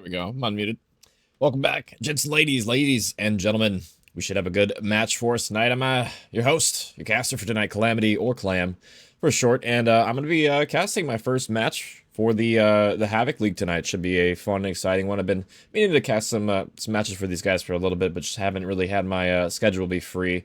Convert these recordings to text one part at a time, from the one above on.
we go. I'm unmuted. Welcome back, gents, ladies and gentlemen. We should have a good match for us tonight. I'm your host, your caster for tonight, Calamity or Clam for short, and I'm gonna be casting my first match for the Havoc League tonight. Should be a fun and exciting one. I've been meaning to cast some matches for these guys for a little bit, but just haven't really had my schedule be free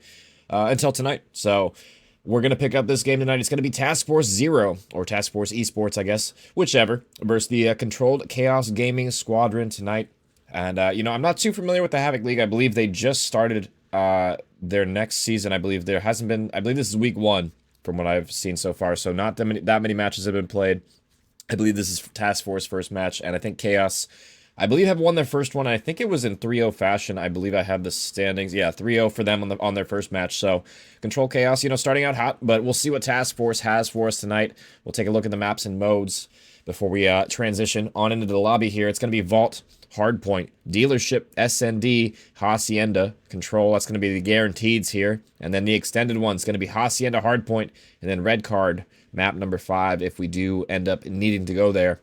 until tonight. So we're going to pick up this game tonight. It's going to be Task Force Zero, or Task Force Esports, I guess, whichever, versus the Controlled Chaos Gaming Squadron tonight. And, I'm not too familiar with the Havoc League. I believe they just started their next season. I believe there hasn't been, I believe this is week 1 from what I've seen so far. So not that many matches have been played. I believe this is Task Force first match, and I think Chaos, I believe, have won their first one. I think it was in 3-0 fashion. I believe I have the standings. Yeah, 3-0 for them on their first match. So, Control Chaos, starting out hot, but we'll see what Task Force has for us tonight. We'll take a look at the maps and modes before we transition on into the lobby here. It's going to be Vault, Hardpoint, Dealership, SND, Hacienda, Control. That's going to be the guaranteeds here. And then the extended one's going to be Hacienda, Hardpoint, and then Red Card, map number 5, if we do end up needing to go there.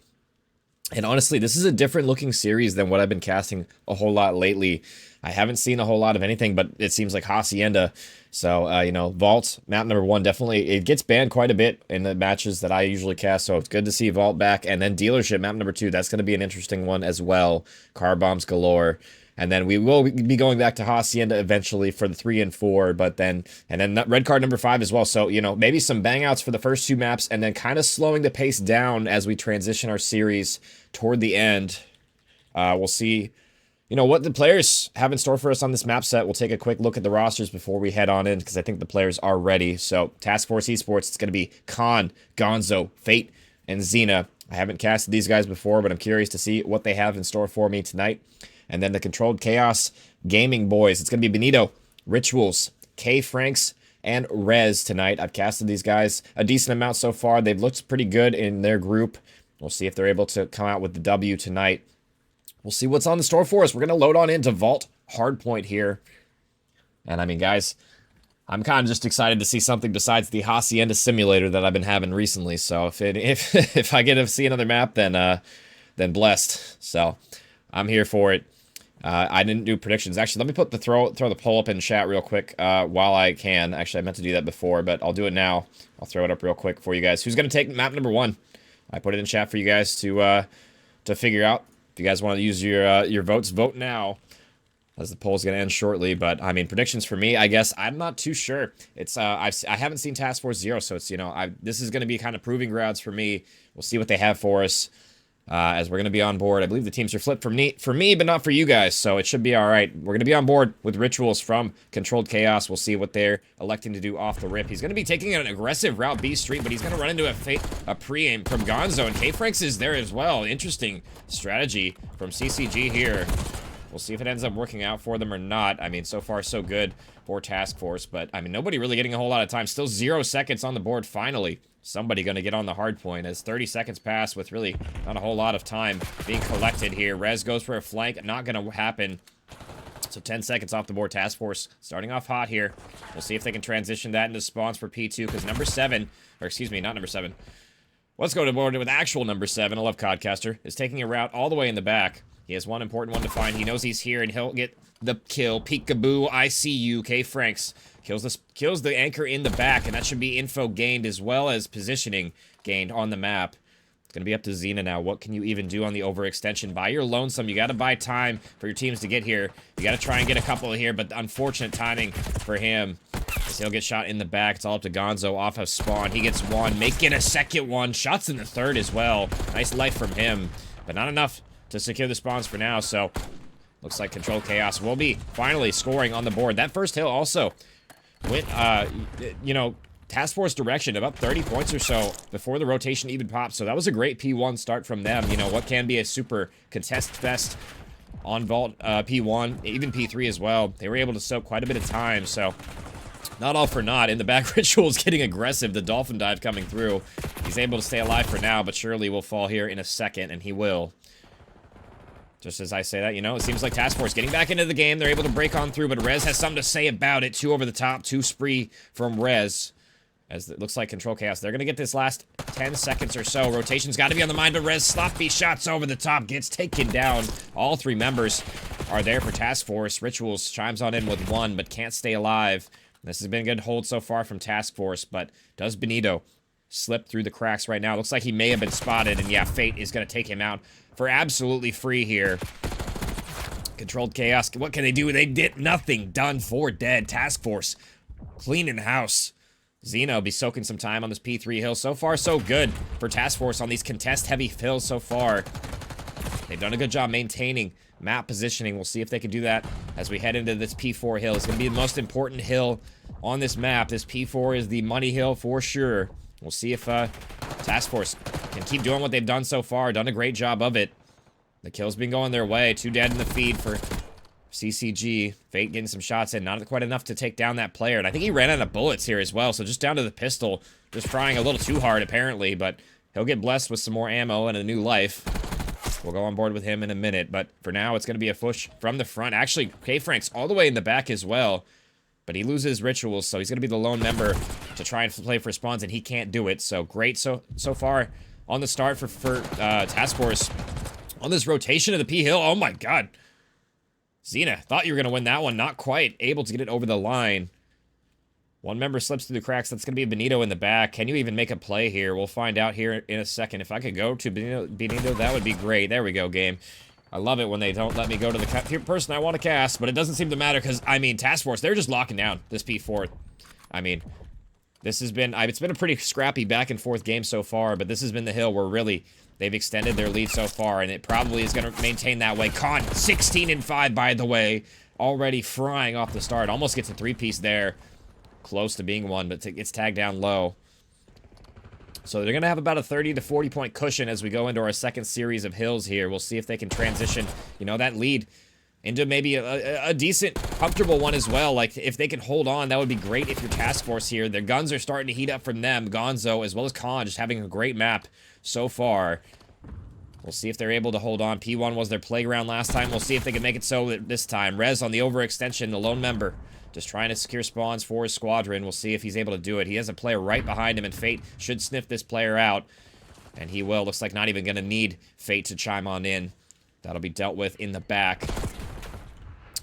And honestly, this is a different looking series than what I've been casting a whole lot lately. I haven't seen a whole lot of anything, but it seems like Hacienda. So, Vault, map number 1, definitely, it gets banned quite a bit in the matches that I usually cast, so it's good to see Vault back. And then Dealership, map number 2, that's going to be an interesting one as well. Car bombs galore. And then we will be going back to Hacienda eventually for the 3 and 4, but then Red Card number 5 as well. So, maybe some bang outs for the first 2 maps, and then kind of slowing the pace down as we transition our series toward the end. We'll see, what the players have in store for us on this map set. We'll take a quick look at the rosters before we head on in, because I think the players are ready. So, Task Force Esports, it's going to be Khan, Gonzo, Fate, and Xena. I haven't casted these guys before, but I'm curious to see what they have in store for me tonight. And then the Controlled Chaos Gaming boys. It's going to be Benito, Rituals, K Franks, and Rez tonight. I've casted these guys a decent amount so far. They've looked pretty good in their group. We'll see if they're able to come out with the W tonight. We'll see what's on the store for us. We're going to load on into Vault Hardpoint here. And guys, I'm kind of just excited to see something besides the Hacienda simulator that I've been having recently. So if I get to see another map, then blessed. So I'm here for it. I didn't do predictions. Actually, let me put throw the poll up in chat real quick while I can. Actually, I meant to do that before, but I'll do it now. I'll throw it up real quick for you guys. Who's going to take map number 1? I put it in chat for you guys to figure out. If you guys want to use your votes, vote now, as the poll's going to end shortly. But predictions for me, I guess I'm not too sure. It's I haven't seen Task Force Zero, so it's this is going to be kind of proving grounds for me. We'll see what they have for us. As we're going to be on board. I believe the teams are flipped for me, but not for you guys, so it should be all right. We're going to be on board with Rituals from Controlled Chaos. We'll see what they're electing to do off the rip. He's going to be taking an aggressive route B Street, but he's going to run into a pre-aim from Gonzo, and K-Franks is there as well. Interesting strategy from CCG here. We'll see if it ends up working out for them or not. So far so good for Task Force, but nobody really getting a whole lot of time. Still 0 seconds on the board finally. Somebody going to get on the hard point as 30 seconds pass with really not a whole lot of time being collected here. Rez goes for a flank. Not going to happen. So 10 seconds off the board. Task Force starting off hot here. We'll see if they can transition that into spawns for P2, because number 7, or excuse me, not number 7. Let's go to board with actual number 7. I love Codcaster. Is taking a route all the way in the back. He has one important one to find. He knows he's here, and he'll get the kill. Peekaboo, I see you. K Franks kills the anchor in the back, and that should be info gained as well as positioning gained on the map. It's going to be up to Xena now. What can you even do on the overextension? Buy your lonesome. You got to buy time for your teams to get here. You got to try and get a couple here, but unfortunate timing for him, as he'll get shot in the back. It's all up to Gonzo off of spawn. He gets one, making a second one. Shots in the third as well. Nice life from him, but not enough to secure the spawns for now, so looks like Controlled Chaos will be finally scoring on the board. That first hill also went, Task Force direction, about 30 points or so before the rotation even popped, so that was a great P1 start from them. What can be a super contest fest on Vault P1, even P3 as well. They were able to soak quite a bit of time, so not all for naught. In the back, Ritual's getting aggressive. The dolphin dive coming through. He's able to stay alive for now, but surely will fall here in a second, and he will. Just as I say that, it seems like Task Force getting back into the game. They're able to break on through, but Rez has something to say about it. 2 over the top, 2 spree from Rez. As it looks like Control Chaos, they're going to get this last 10 seconds or so. Rotation's got to be on the mind, but Rez sloppy shots over the top, gets taken down. All 3 members are there for Task Force. Rituals chimes on in with 1, but can't stay alive. This has been a good hold so far from Task Force, but does Benito slip through the cracks right now? Looks like he may have been spotted, and yeah, Fate is going to take him out for absolutely free here. Controlled Chaos, what can they do? They did nothing. Done for dead. Task Force cleaning house. Xeno be soaking some time on this P3 hill. So far, so good for Task Force on these contest-heavy hills so far. They've done a good job maintaining map positioning. We'll see if they can do that as we head into this P4 hill. It's going to be the most important hill on this map. This P4 is the money hill for sure. We'll see if Task Force can keep doing what they've done so far. Done a great job of it. The kill's been going their way. 2 dead in the feed for CCG. Fate getting some shots in. Not quite enough to take down that player. And I think he ran out of bullets here as well. So just down to the pistol. Just trying a little too hard, apparently. But he'll get blessed with some more ammo and a new life. We'll go on board with him in a minute. But for now, it's going to be a push from the front. Actually, K-Frank's all the way in the back as well. But he loses Rituals, so he's going to be the lone member to try and play for spawns, and he can't do it. So great so far on the start for Task Force. On this rotation of the P-Hill, oh my god. Xena, thought you were going to win that one. Not quite able to get it over the line. 1 member slips through the cracks. That's going to be Benito in the back. Can you even make a play here? We'll find out here in a second. If I could go to Benito, that would be great. There we go, game. I love it when they don't let me go to the person I want to cast, but it doesn't seem to matter because, I mean, Task Force, they're just locking down this P4. I mean, this has been, it's been a pretty scrappy back and forth game so far, but this has been the hill where really they've extended their lead so far, and it probably is going to maintain that way. Khan, 16-5, by the way, already frying off the start. Almost gets a 3-piece there. Close to being 1, but it's tagged down low. So they're going to have about a 30 to 40 point cushion as we go into our second series of hills here. We'll see if they can transition, you know, that lead into maybe a decent, comfortable one as well. Like, if they can hold on, that would be great if you're Task Force here. Their guns are starting to heat up from them. Gonzo, as well as Khan, just having a great map so far. We'll see if they're able to hold on. P1 was their playground last time. We'll see if they can make it so this time. Rez on the overextension, the lone member. Just trying to secure spawns for his squadron. We'll see if he's able to do it. He has a player right behind him, and Fate should sniff this player out. And he will. Looks like not even going to need Fate to chime on in. That'll be dealt with in the back.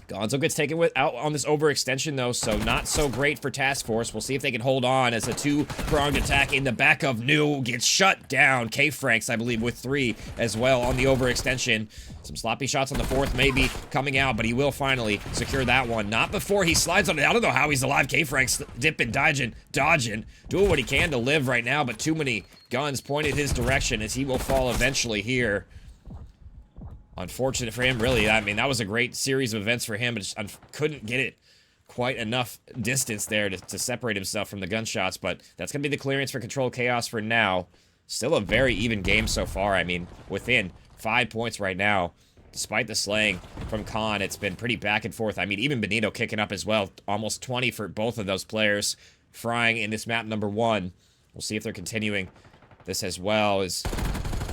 Gonzo gets taken out on this overextension, though, so not so great for Task Force. We'll see if they can hold on as a 2-pronged attack in the back of New gets shut down. K-Franks, I believe, with 3 as well on the overextension. Some sloppy shots on the 4th maybe coming out, but he will finally secure that one. Not before he slides on it. I don't know how he's alive. K-Franks dipping, dodging, doing what he can to live right now, but too many guns pointed his direction as he will fall eventually here. Unfortunate for him, really. I mean, that was a great series of events for him, but just couldn't get it quite enough distance there to separate himself from the gunshots. But that's going to be the clearance for Control Chaos for now. Still a very even game so far. I mean, within 5 points right now. Despite the slaying from Khan, it's been pretty back and forth. I mean, even Benito kicking up as well. Almost 20 for both of those players. Frying in this map number 1. We'll see if they're continuing this as well.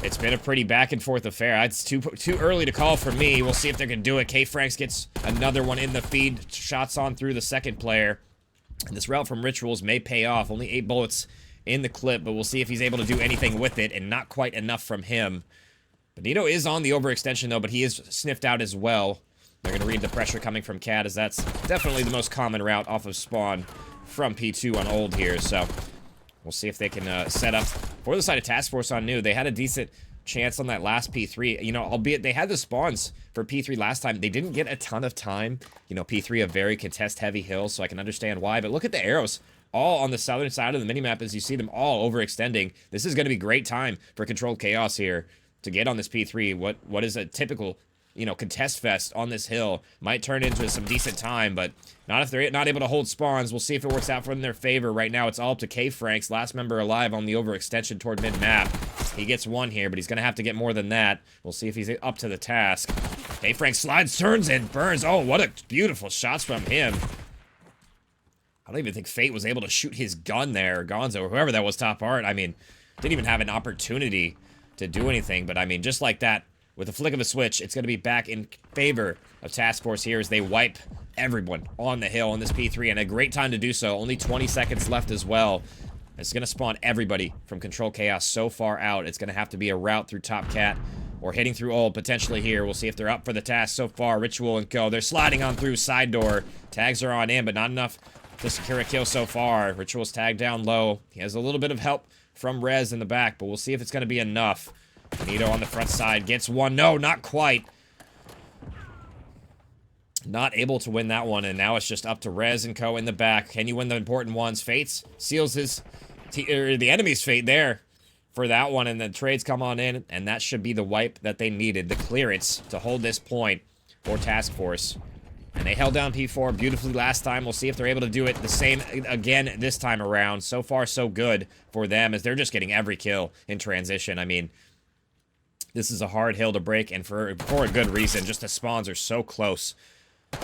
It's been a pretty back and forth affair. It's too early to call for me. We'll see if they can do it. K-Franks gets another one in the feed. Shots on through the second player. And this route from Rituals may pay off. Only 8 bullets in the clip, but we'll see if he's able to do anything with it, and not quite enough from him. Benito is on the overextension, though, but he is sniffed out as well. They're going to read the pressure coming from Cat, as that's definitely the most common route off of spawn from P2 on old here, so we'll see if they can set up for the side of Task Force on new. They had a decent chance on that last P3. You know, albeit they had the spawns for P3 last time. They didn't get a ton of time. You know, P3 a very contest-heavy hill, so I can understand why. But look at the arrows. All on the southern side of the minimap as you see them all overextending. This is going to be great time for Controlled Chaos here to get on this P3. What is a typical, you know, contest fest on this hill. Might turn into some decent time, but not if they're not able to hold spawns. We'll see if it works out for them in their favor. Right now, it's all up to K-Franks, last member alive on the overextension toward mid-map. He gets 1 here, but he's going to have to get more than that. We'll see if he's up to the task. K-Franks slides, turns, and burns. Oh, what a beautiful shots from him. I don't even think Fate was able to shoot his gun there, Gonzo, or whoever that was top art. I mean, didn't even have an opportunity to do anything, but I mean, just like that, with a flick of a switch, it's going to be back in favor of Task Force here as they wipe everyone on the hill on this P3, and a great time to do so. Only 20 seconds left as well. It's going to spawn everybody from Control Chaos so far out. It's going to have to be a route through Top Cat or hitting through Old potentially here. We'll see if they're up for the task so far. Ritual and Co. They're sliding on through side door. Tags are on in, but not enough to secure a kill so far. Ritual's tagged down low. He has a little bit of help from Rez in the back, but we'll see if it's going to be enough. Benito on the front side gets one. No, not quite. Not able to win that one, and now it's just up to Rez and Co. in the back. Can you win the important ones? Fates seals the enemy's fate there for that one, and the trades come on in, and that should be the wipe that they needed, the clearance to hold this point for Task Force. And they held down P4 beautifully last time. We'll see if they're able to do it the same again this time around. So far, so good for them, as they're just getting every kill in transition. I mean, this is a hard hill to break, and for a good reason. Just the spawns are so close.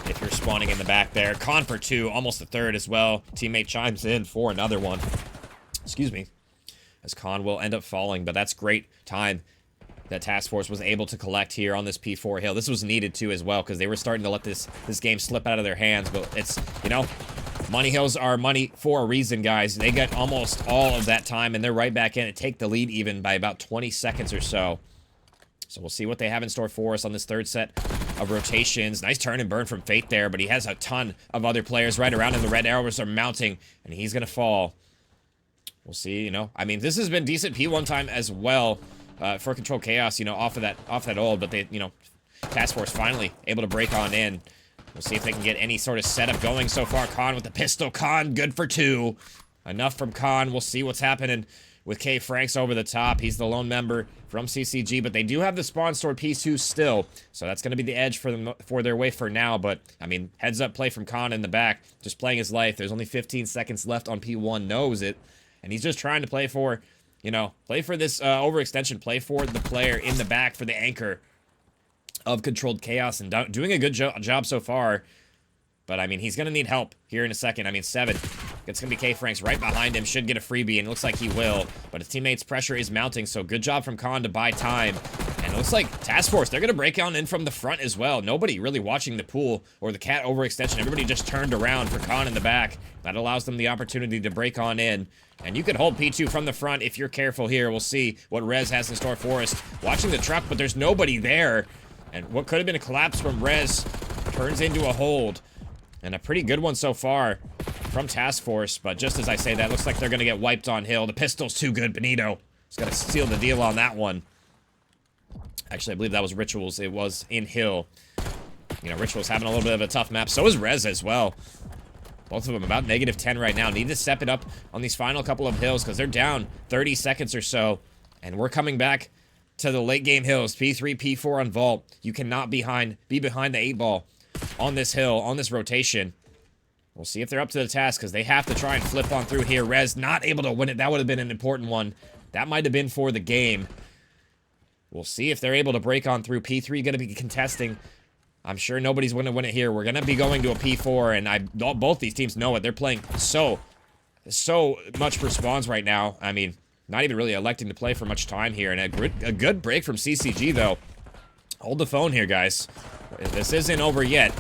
If you're spawning in the back there. Con for 2, almost a third as well. Teammate chimes in for another one. Excuse me. As Con will end up falling, but that's great time that Task Force was able to collect here on this P4 hill. This was needed too as well, because they were starting to let this game slip out of their hands. But it's, you know, money hills are money for a reason, guys. They got almost all of that time, and they're right back in it. Take the lead even by about 20 seconds or so. So we'll see what they have in store for us on this third set of rotations. Nice turn and burn from Fate there, but he has a ton of other players right around him. The red arrows are mounting, and he's going to fall. We'll see, you know. I mean, this has been decent P1 time as well for Control Chaos, you know, off that ult, but they, you know, Task Force finally able to break on in. We'll see if they can get any sort of setup going so far. Khan with the pistol. Khan, good for 2. Enough from Khan. We'll see what's happening with K. Franks over the top. He's the lone member from CCG, but they do have the spawn stored P2 still, so that's going to be the edge for them for their way for now. But I mean, heads up play from Khan in the back, just playing his life. There's only 15 seconds left on P1, knows it, and he's just trying to play for, you know, play for this overextension, play for the player in the back for the anchor of Controlled Chaos, and doing a good job so far. But I mean, he's going to need help here in a second. I mean, 7. It's going to be K-Franks right behind him. Should get a freebie, and it looks like he will. But his teammates' pressure is mounting, so good job from Khan to buy time. And it looks like Task Force, they're going to break on in from the front as well. Nobody really watching the pool or the cat overextension. Everybody just turned around for Khan in the back. That allows them the opportunity to break on in. And you can hold P2 from the front if you're careful here. We'll see what Rez has in store for us. Watching the truck, but there's nobody there. And what could have been a collapse from Rez turns into a hold. And a pretty good one so far from Task Force, but just as I say that, looks like they're going to get wiped on hill. The pistol's too good. Benito has got to seal the deal on that one. Actually, I believe that was Rituals. It was in hill. You know, Rituals having a little bit of a tough map. So is Rez as well. Both of them about -10 right now. Need to step it up on these final couple of hills because they're down 30 seconds or so. And we're coming back to the late game hills. P3, P4 on Vault. You cannot be behind the 8 ball on this hill, on this rotation. We'll see if they're up to the task, because they have to try and flip on through here. Rez not able to win it. That would have been an important one. That might have been for the game. We'll see if they're able to break on through. P3 going to be contesting. I'm sure nobody's going to win it here. We're going to be going to a P4, and both these teams know it. They're playing so much for spawns right now. I mean, not even really electing to play for much time here. And a good break from CCG, though. Hold the phone here, guys. This isn't over yet.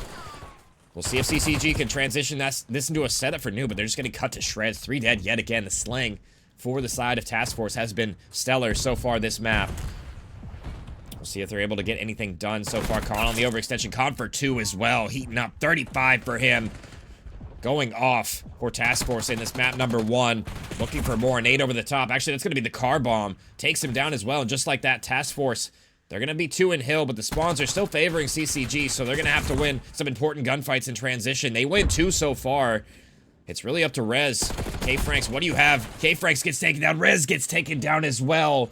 We'll see if CCG can transition this into a setup for new, but they're just getting cut to shreds. 3 dead yet again. The slaying for the side of Task Force has been stellar so far this map. We'll see if they're able to get anything done so far. Khan on the overextension. Khan for 2 as well. Heating up. 35 for him. Going off for Task Force in this map number 1. Looking for more. Nade over the top. Actually, that's going to be the car bomb. Takes him down as well. And just like that, Task Force, they're going to be 2 in hill, but the spawns are still favoring CCG, so they're going to have to win some important gunfights in transition. They win 2 so far. It's really up to Rez. K-Franks, what do you have? K-Franks gets taken down. Rez gets taken down as well.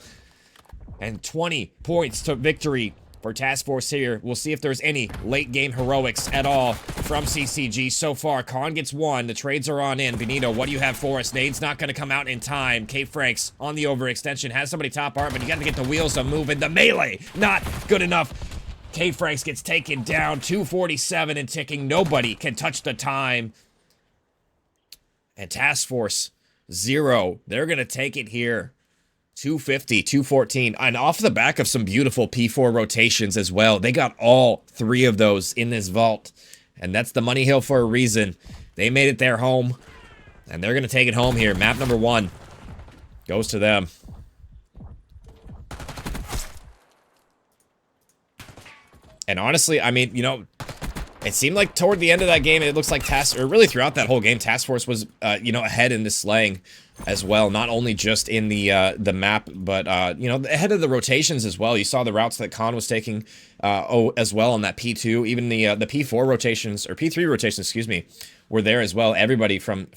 And 20 points to victory for Task Force here. We'll see if there's any late game heroics at all from CCG so far. Khan gets 1. The trades are on in. Benito, what do you have for us? Nade's not going to come out in time. K-Franks on the overextension. Has somebody top art, but you got to get the wheels to move. And the melee, not good enough. K-Franks gets taken down. 247 and ticking. Nobody can touch the time. And Task Force, 0. They're going to take it here. 250, 214, and off the back of some beautiful P4 rotations as well. They got all 3 of those in this vault, and that's the money hill for a reason. They made it their home, and they're going to take it home here. Map number 1. Goes to them. And honestly, I mean, you know, it seemed like toward the end of that game, it looks like or really throughout that whole game, Task Force was, you know, ahead in the slaying as well. Not only just in the map, but, you know, ahead of the rotations as well. You saw the routes that Khan was taking, as well on that P2. Even the P4 rotations, or P3 rotations, excuse me, were there as well. Everybody from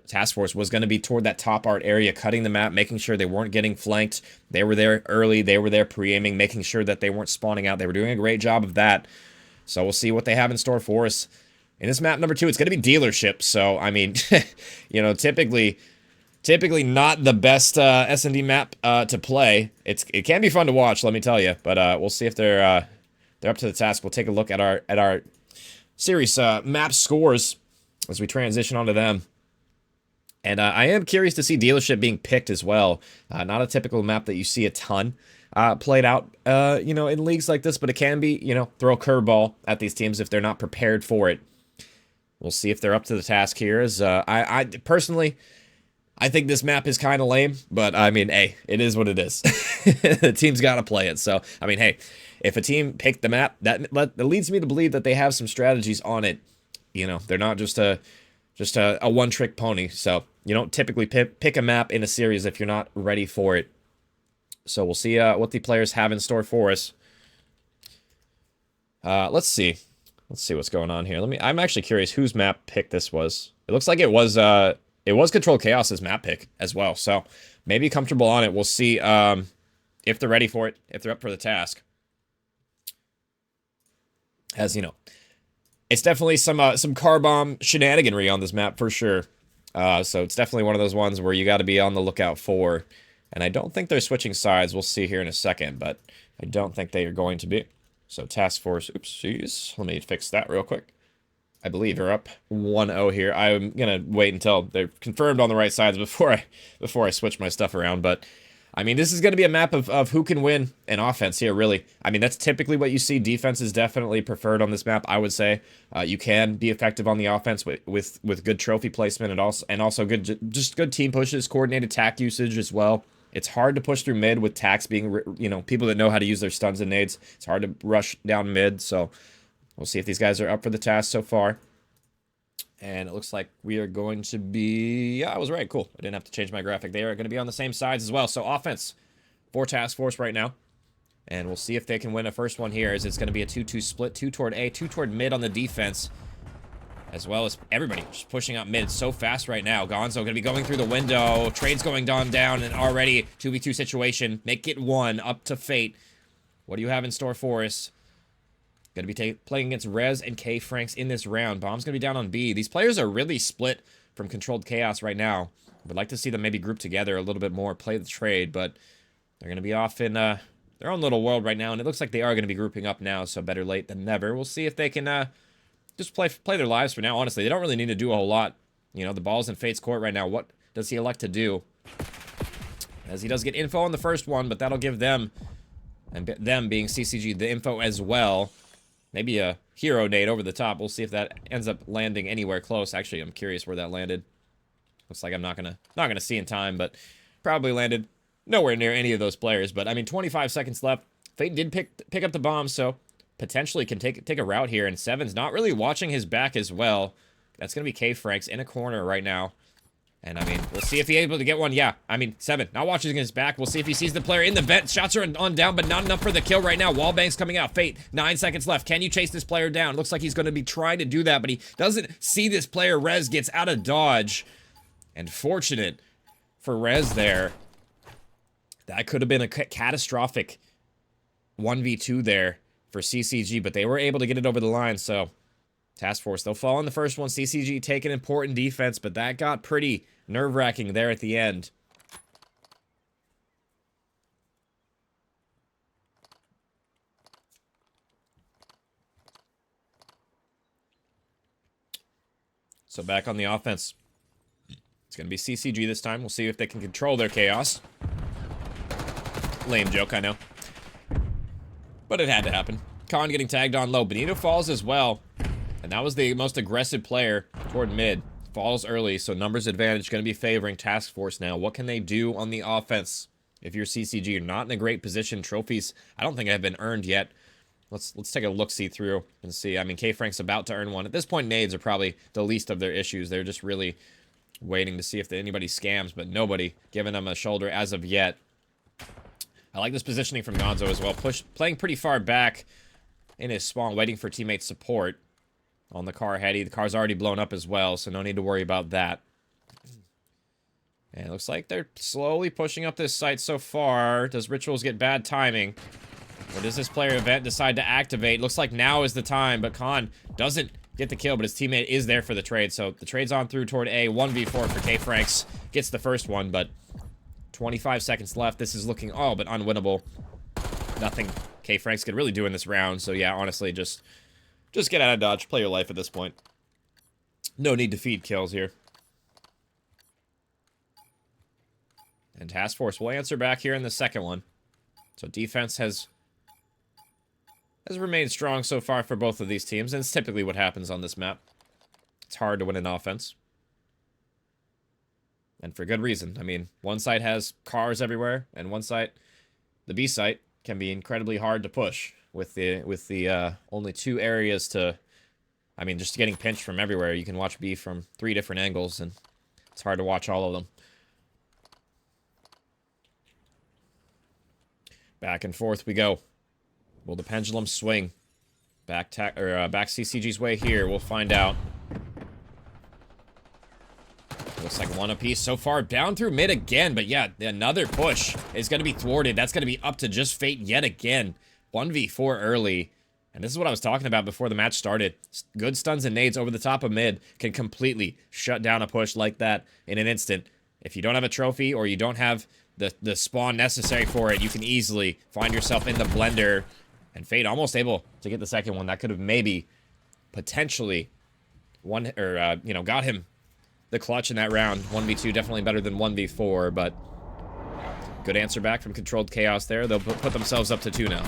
Task Force was going to be toward that top art area, cutting the map, making sure they weren't getting flanked. They were there early. They were there pre-aiming, making sure that they weren't spawning out. They were doing a great job of that. So we'll see what they have in store for us. In this map number 2, it's going to be dealership. So, I mean, you know, typically not the best S&D map to play. It can be fun to watch, let me tell you. But we'll see if they're up to the task. We'll take a look at our series map scores as we transition onto them. And I am curious to see dealership being picked as well. Not a typical map that you see a ton played out, you know, in leagues like this, but it can be, you know, throw a curveball at these teams if they're not prepared for it. We'll see if they're up to the task here. As I personally, I think this map is kind of lame, but I mean, hey, it is what it is. The team's got to play it. So, I mean, hey, if a team picked the map, that leads me to believe that they have some strategies on it. You know, they're not just a one-trick pony. So you don't typically pick a map in a series if you're not ready for it. So we'll see what the players have in store for us. Let's see. Let's see what's going on here. I'm actually curious whose map pick this was. It looks like it was Controlled Chaos's map pick as well. So maybe comfortable on it. We'll see if they're ready for it, if they're up for the task. As you know, it's definitely some car bomb shenaniganry on this map for sure. So it's definitely one of those ones where you got to be on the lookout for. And I don't think they're switching sides. We'll see here in a second, but I don't think they are going to be. So Task Force, oopsies. Let me fix that real quick. I believe they're up 1-0 here. I'm going to wait until they're confirmed on the right sides before I switch my stuff around. But, I mean, this is going to be a map of who can win an offense here, really. I mean, that's typically what you see. Defense is definitely preferred on this map, I would say. You can be effective on the offense with good trophy placement and also just good team pushes, coordinated tack usage as well. It's hard to push through mid with tacks being, you know, people that know how to use their stuns and nades. It's hard to rush down mid, so we'll see if these guys are up for the task so far. And it looks like we are going to be... Yeah, I was right. Cool. I didn't have to change my graphic. They are going to be on the same sides as well. So offense for Task Force right now. And we'll see if they can win a first one here, as it's going to be a 2-2 split. 2 toward A, 2 toward mid on the defense. As well as everybody just pushing out mid so fast right now. Gonzo going to be going through the window. Trade's going down, and already 2v2 situation. Make it 1, up to Fate. What do you have in store for us? Going to be playing against Rez and K Franks in this round. Bomb's going to be down on B. These players are really split from Controlled Chaos right now. Would like to see them maybe group together a little bit more, play the trade, but they're going to be off in their own little world right now, and it looks like they are going to be grouping up now, so better late than never. We'll see if they can... just play their lives for now, honestly. They don't really need to do a whole lot. You know, the ball's in Fate's court right now. What does he elect to do? As he does get info on the first one, but that'll give them, and them being CCG, the info as well. Maybe a hero nade over the top. We'll see if that ends up landing anywhere close. Actually, I'm curious where that landed. Looks like I'm not gonna see in time, but probably landed nowhere near any of those players. But I mean, 25 seconds left. Fate did pick up the bomb, so potentially can take a route here, and Seven's not really watching his back as well. That's going to be K Franks in a corner right now. And, I mean, we'll see if he's able to get one. Yeah, I mean, Seven not watching his back. We'll see if he sees the player in the vent. Shots are on down, but not enough for the kill right now. Wallbang's coming out. Fate, 9 seconds left. Can you chase this player down? Looks like he's going to be trying to do that, but he doesn't see this player. Rez gets out of dodge. And fortunate for Rez there. That could have been a catastrophic 1v2 there for CCG, but they were able to get it over the line, so Task Force, they'll fall in the first one. CCG taking important defense, but that got pretty nerve-wracking there at the end. So back on the offense. It's going to be CCG this time. We'll see if they can control their chaos. Lame joke, I know. But it had to happen. Khan getting tagged on low. Benito falls as well. And that was the most aggressive player toward mid. falls early, so numbers advantage going to be favoring Task Force now. What can they do on the offense? If you're CCG, you're not in a great position. Trophies, I don't think have been earned yet. Let's take a look-see through and see. I mean, K-Frank's about to earn one. At this point, nades are probably the least of their issues. They're just really waiting to see if anybody scams, but nobody giving them a shoulder as of yet. I like this positioning from Gonzo as well. Playing pretty far back in his spawn, waiting for teammate support on the car heady. The car's already blown up as well, so no need to worry about that. And it looks like they're slowly pushing up this site so far. Does Rituals get bad timing? Or does this player event decide to activate? Looks like now is the time, but Khan doesn't get the kill, but his teammate is there for the trade. So the trade's on through toward A. 1v4 for K-Franks. Gets the first one, but 25 seconds left. This is looking all but unwinnable. Nothing K-Franks could really do in this round. So yeah, honestly, just get out of dodge. Play your life at this point. No need to feed kills here. And Task Force will answer back here in the second one. So defense has remained strong so far for both of these teams, and it's typically what happens on this map. It's hard to win an offense. And for good reason. I mean, one site has cars everywhere, and one site, the B site, can be incredibly hard to push with the only 2 areas to, I mean, just getting pinched from everywhere. You can watch B from 3 different angles, and it's hard to watch all of them. Back and forth we go. Will the pendulum swing? Back CCG's way here. We'll find out. Looks like one apiece so far. Down through mid again, but yeah, another push is going to be thwarted. That's going to be up to just fate yet again. 1v4 early. And this is what I was talking about before the match started. Good stuns and nades over the top of mid can completely shut down a push like that in an instant. If you don't have a trophy or you don't have the spawn necessary for it, you can easily find yourself in the blender. And Fate almost able to get the second one. That could have maybe, potentially, got him the clutch in that round. 1v2 definitely better than 1v4, but good answer back from Controlled Chaos there. They'll put themselves up to 2 now.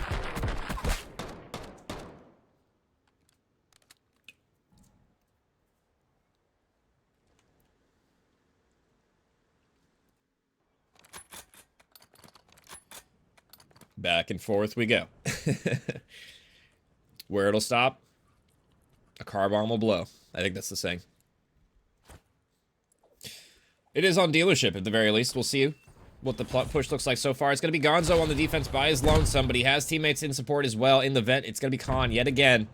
Back and forth we go. Where it'll stop, a car bomb will blow. I think that's the saying. It is on dealership at the very least. We'll see what the push looks like so far. It's going to be Gonzo on the defense by his lonesome, but he has teammates in support as well. In the vent, it's going to be Khan yet again.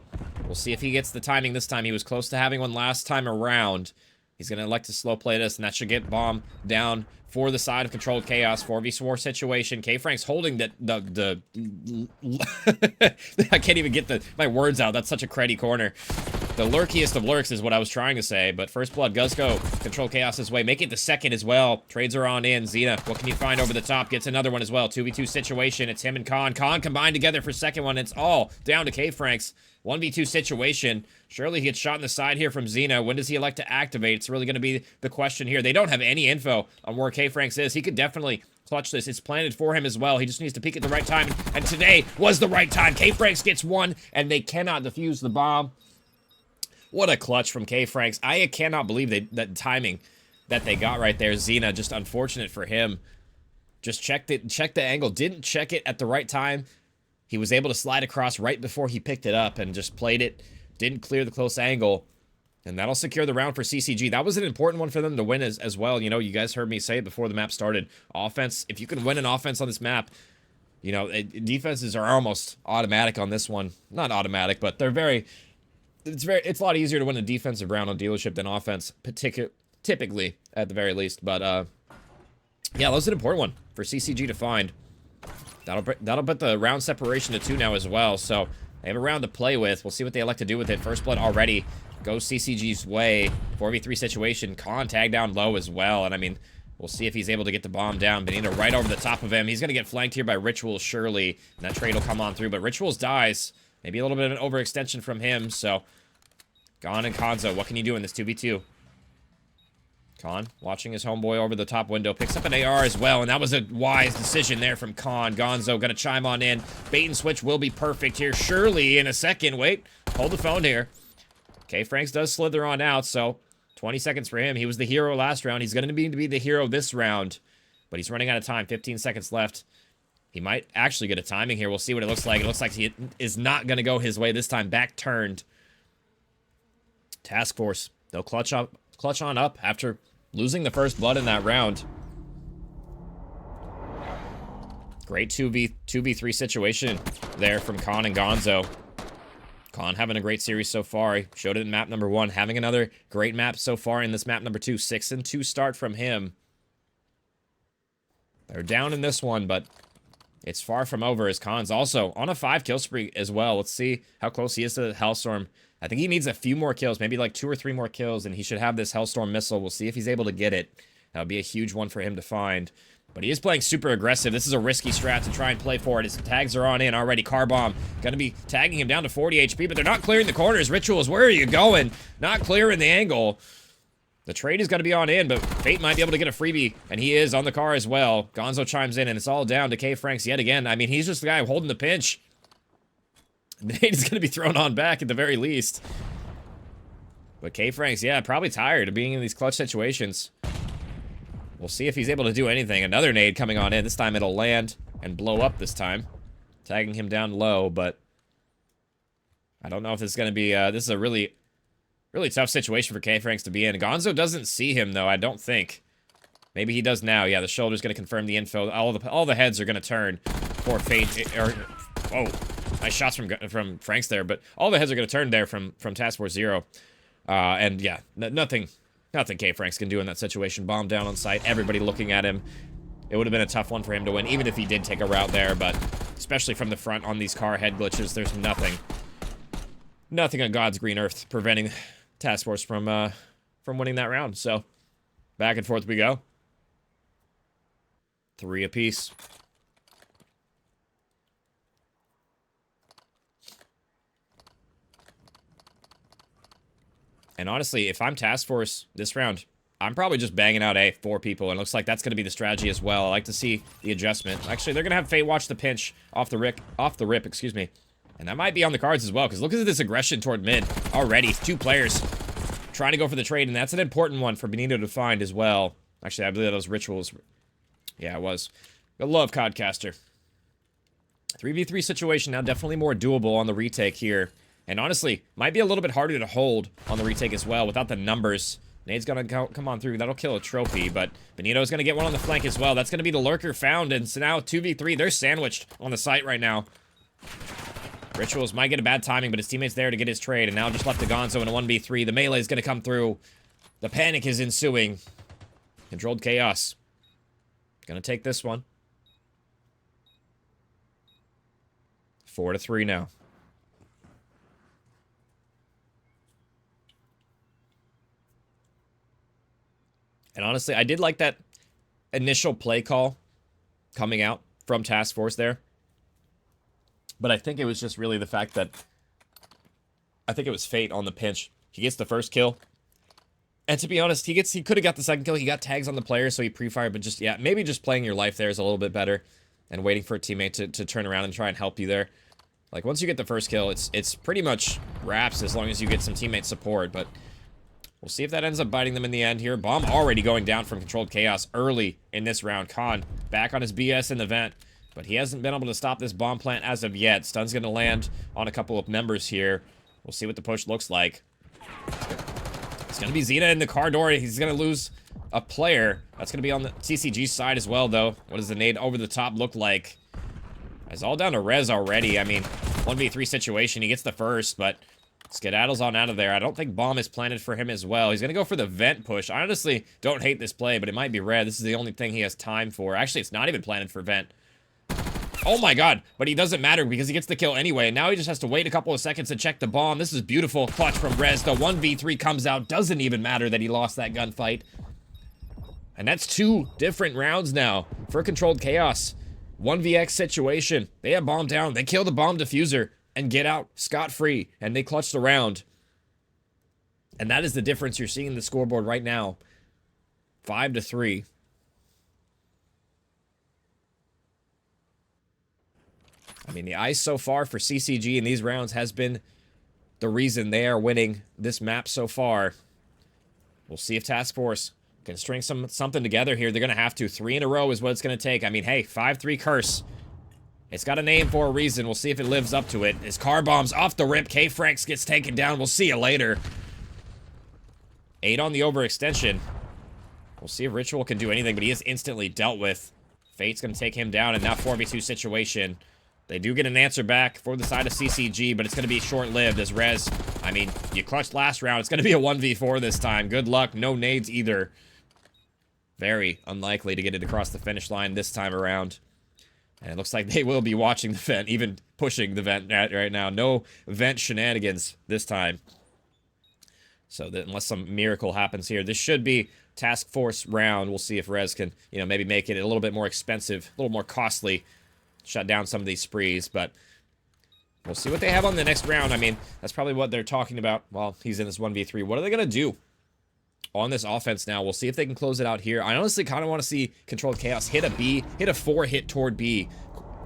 We'll see if he gets the timing this time. He was close to having one last time around. He's going to elect to slow play this, and that should get bomb down for the side of Controlled Chaos. 4v4 situation. K-Frank's holding the I can't even get my words out. That's such a cruddy corner. The lurkiest of lurks is what I was trying to say, but First Blood does go Control Chaos's way. Make it the second as well. Trades are on in. Xena, what can you find over the top? Gets another one as well. 2v2 situation. It's him and Khan. Khan combined together for second one. It's all down to K-Frank's. 1v2 situation. Surely he gets shot in the side here from Xena. When does he elect to activate? It's really going to be the question here. They don't have any info on where K-Franks is. He could definitely clutch this. It's planted for him as well. He just needs to peek at the right time, and today was the right time. K-Franks gets one, and they cannot defuse the bomb. What a clutch from K-Franks. I cannot believe that timing that they got right there. Xena, just unfortunate for him. Just checked the angle. Didn't check it at the right time. He was able to slide across right before he picked it up and just played it. Didn't clear the close angle. And that'll secure the round for CCG. That was an important one for them to win as well. You know, you guys heard me say it before the map started. Offense, if you can win an offense on this map, you know, defenses are almost automatic on this one. Not automatic, but they're it's a lot easier to win a defensive round on dealership than offense, typically, at the very least. But, yeah, that was an important one for CCG to find. That'll put the round separation to 2 now as well, so they have a round to play with. We'll see what they elect to do with it. First Blood already goes CCG's way. 4v3 situation. Khan tagged down low as well, and I mean, we'll see if he's able to get the bomb down. Benito right over the top of him. He's going to get flanked here by Rituals, surely, and that trade will come on through, but Rituals dies. Maybe a little bit of an overextension from him, so Khan and Konzo, what can you do in this 2v2? Khan, watching his homeboy over the top window, picks up an AR as well, and that was a wise decision there from Khan. Gonzo gonna chime on in. Bait and switch will be perfect here, surely in a second. Wait, hold the phone here. K-Franks does slither on out, so 20 seconds for him. He was the hero last round. He's going to be the hero this round. But he's running out of time. 15 seconds left. He might actually get a timing here. We'll see what it looks like. It looks like he is not going to go his way this time. Back turned. Task Force. They'll clutch on up after losing the first blood in that round. Great 2v3 situation there from Khan and Gonzo. Khan having a great series so far. He showed it in map number 1. Having another great map so far in this map number 2. 6-2 start from him. They're down in this one, but it's far from over as Khan's also on a 5-kill spree as well. Let's see how close he is to the Hellstorm. I think he needs a few more kills, maybe like 2 or 3 more kills, and he should have this Hellstorm missile. We'll see if he's able to get it. That would be a huge one for him to find. But he is playing super aggressive. This is a risky strat to try and play for it. His tags are on in already. Car Bomb going to be tagging him down to 40 HP, but they're not clearing the corners. Rituals, where are you going? Not clearing the angle. The trade is going to be on in, but Fate might be able to get a freebie, and he is on the car as well. Gonzo chimes in, and it's all down to K-Franks yet again. I mean, he's just the guy holding the pinch. Nate is going to be thrown on back at the very least. But K-Franks, yeah, probably tired of being in these clutch situations. We'll see if he's able to do anything. Another nade coming on in. This time it'll land and blow up this time. Tagging him down low, but I don't know if this is going to be... this is a really tough situation for K-Franks to be in. Gonzo doesn't see him, though, I don't think. Maybe he does now. Yeah, the shoulder's going to confirm the info. All the heads are going to turn for Fate. Whoa. Nice shots from Franks there, but all the heads are going to turn there from Task Force Zero. And yeah, nothing K-Franks can do in that situation. Bomb down on site, everybody looking at him. It would have been a tough one for him to win, even if he did take a route there, but especially from the front on these car head glitches, there's nothing on God's green earth preventing Task Force from winning that round. So, back and forth we go. 3 apiece. And honestly, if I'm Task Force this round, I'm probably just banging out 4 people, and it looks like that's going to be the strategy as well. I like to see the adjustment. Actually, they're going to have Fate watch the pinch off the rip, excuse me. And that might be on the cards as well, because look at this aggression toward mid already. 2 players trying to go for the trade, and that's an important one for Benito to find as well. Actually, I believe that was Rituals. Yeah, it was. I love Codcaster. 3v3 situation now, definitely more doable on the retake here. And honestly, might be a little bit harder to hold on the retake as well without the numbers. Nade's gonna come on through. That'll kill a trophy, but Benito's gonna get one on the flank as well. That's gonna be the lurker found, and so now 2v3. They're sandwiched on the site right now. Rituals might get a bad timing, but his teammate's there to get his trade, and now just left to Gonzo in a 1v3. The melee is gonna come through. The panic is ensuing. Controlled chaos. Gonna take this one. 4-3 now. And honestly, I did like that initial play call coming out from Task Force there. But I think it was just really the fact that I think it was Fate on the pinch. He gets the first kill. And to be honest, he could have got the second kill. He got tags on the player, so he pre-fired. But just, yeah, maybe just playing your life there is a little bit better. And waiting for a teammate to turn around and try and help you there. Like, once you get the first kill, it's pretty much wraps as long as you get some teammate support. But we'll see if that ends up biting them in the end here. Bomb already going down from Controlled Chaos early in this round. Khan back on his BS in the vent. But he hasn't been able to stop this bomb plant as of yet. Stun's going to land on a couple of members here. We'll see what the push looks like. It's going to be Zeta in the car door. He's going to lose a player. That's going to be on the CCG side as well, though. What does the nade over the top look like? It's all down to Rez already. I mean, 1v3 situation. He gets the first, but Skedaddle's on out of there. I don't think bomb is planted for him as well. He's going to go for the vent push. I honestly don't hate this play, but it might be red. This is the only thing he has time for. Actually, it's not even planted for vent. Oh my god, but he doesn't matter because he gets the kill anyway. Now he just has to wait a couple of seconds to check the bomb. This is beautiful clutch from Rez. The 1v3 comes out. Doesn't even matter that he lost that gunfight. And that's 2 different rounds now for Controlled Chaos. 1vx situation. They have bomb down. They kill the bomb diffuser and get out scot-free. And they clutch the round. And that is the difference you're seeing in the scoreboard right now. 5-3. I mean, the ice so far for CCG in these rounds has been the reason they are winning this map so far. We'll see if Task Force can string something together here. They're going to have to. 3 in a row is what it's going to take. I mean, hey, 5-3 curse. It's got a name for a reason. We'll see if it lives up to it. His car bombs off the rip. K-Franks gets taken down. We'll see you later. 8 on the overextension. We'll see if Ritual can do anything, but he is instantly dealt with. Fate's going to take him down in that 4v2 situation. They do get an answer back for the side of CCG, but it's going to be short-lived as Rez. I mean, you clutched last round. It's going to be a 1v4 this time. Good luck. No nades either. Very unlikely to get it across the finish line this time around. And it looks like they will be watching the vent, even pushing the vent right now. No vent shenanigans this time. So that unless some miracle happens here, this should be Task Force round. We'll see if Rez can, maybe make it a little bit more expensive, a little more costly, shut down some of these sprees, but we'll see what they have on the next round. I mean, that's probably what they're talking about while he's in this 1v3. What are they going to do on this offense now? We'll see if they can close it out here. I honestly kind of want to see Controlled Chaos hit a B, hit a 4-hit toward B.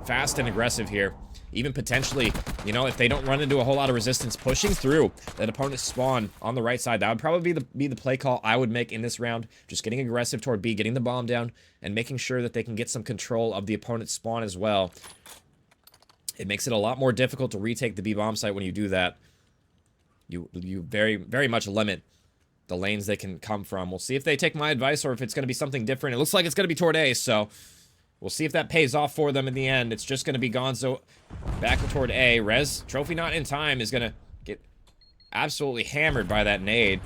Fast and aggressive here. Even potentially, if they don't run into a whole lot of resistance, pushing through that opponent's spawn on the right side. That would probably be the play call I would make in this round. Just getting aggressive toward B, getting the bomb down, and making sure that they can get some control of the opponent's spawn as well. It makes it a lot more difficult to retake the B bomb site when you do that. You very, very much limit the lanes they can come from. We'll see if they take my advice or if it's going to be something different. It looks like it's going to be toward A, so we'll see if that pays off for them in the end. It's just going to be Gonzo back toward A. Rez, trophy not in time, is going to get absolutely hammered by that nade.